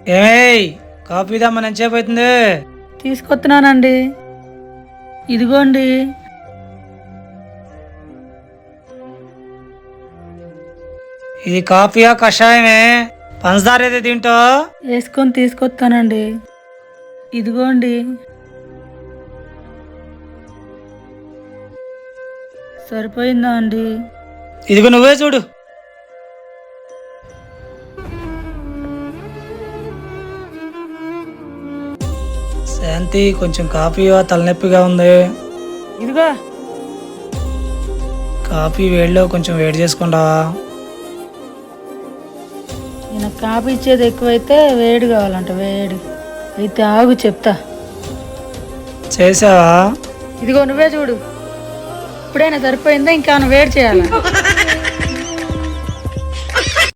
ఏమేయ్ coffee దమ్మని ఎంతసేపు అవుతుంది? తీసుకొస్తున్నానండి. ఇదిగోండి. ఇది కాఫీయా కషాయమే? పంచదార అయితే తింటో? వేసుకొని తీసుకొస్తానండి. ఇదిగోండి. సరిపోయిందా అండి? ఇదిగో నువ్వే చూడు. శాంతి కొంచెం కాఫీ తలనొప్పిగా ఉంది. ఇదిగో. కాఫీ వేడిలో కొంచెం వేడి చేసుకుంటా. నేను కాఫీ ఇచ్చేది ఎక్కువైతే వేడి కావాలంట. వేడి అయితే ఆగు చెప్తా. చేసావా? ఇదిగో నువ్వే చూడు. ఇప్పుడైనా సరిపోయిందా ఇంకా వేడి చేయాలా?